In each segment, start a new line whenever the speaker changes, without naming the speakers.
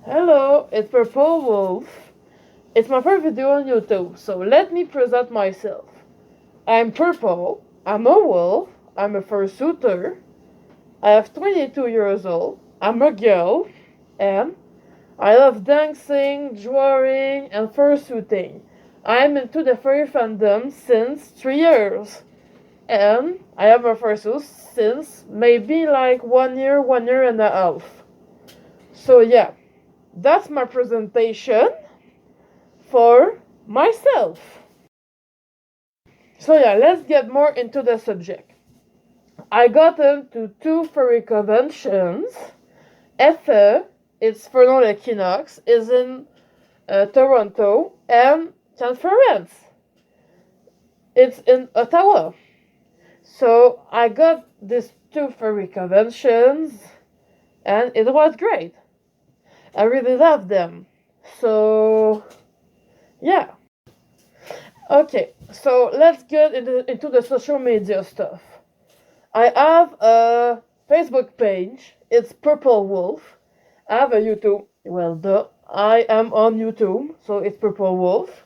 Hello, it's Purple Wolf. It's my first video on YouTube, so let me present myself. I'm Purple, I'm a wolf, I'm a fursuiter, I have 22 years old, I'm a girl, and I love dancing, drawing, and fursuiting. I'm into the furry fandom since 3 years, and I have a fursuit since maybe like 1 year and a half. So yeah. That's my presentation for myself. So yeah, let's get more into the subject. I got into 2 furry conventions. FE, it's Fernand Equinox, is in Toronto, and Conference, it's in Ottawa. So I got these 2 furry conventions, and it was great. I really love them. So yeah. Okay, so let's get into the social media stuff. I have a Facebook page. It's Purple Wolf. I have a YouTube. Well, I am on YouTube, so it's Purple Wolf.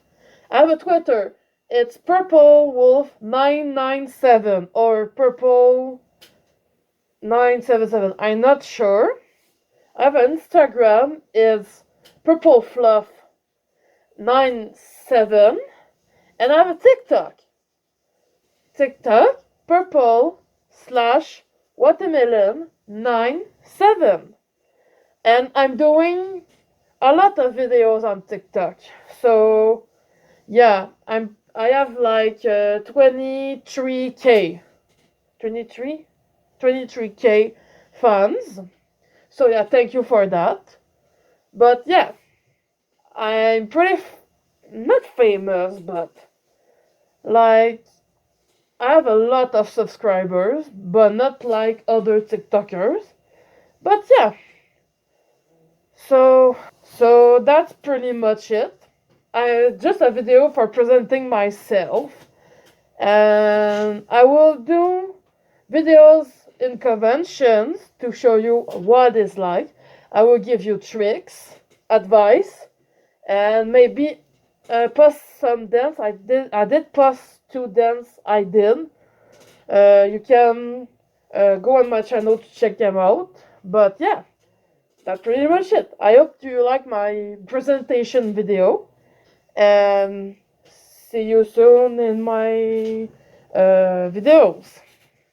I have a Twitter. It's Purple Wolf 997 or Purple 977. I'm not sure. I have an Instagram. It's Purple Fluff 97. And I have a TikTok, purple/watermelon97. And I'm doing a lot of videos on TikTok. So yeah, I have like 23k. 23k fans. So yeah, thank you for that. But yeah, I'm pretty not famous, but like, I have a lot of subscribers, but not like other TikTokers. But yeah. So that's pretty much it. Just a video for presenting myself. And I will do videos in conventions to show you what it's like. I will give you tricks, advice, and maybe post some dance. I did post 2 dance I did. You can go on my channel to check them out. But yeah, that's pretty much it. I hope you like my presentation video, and see you soon in my videos.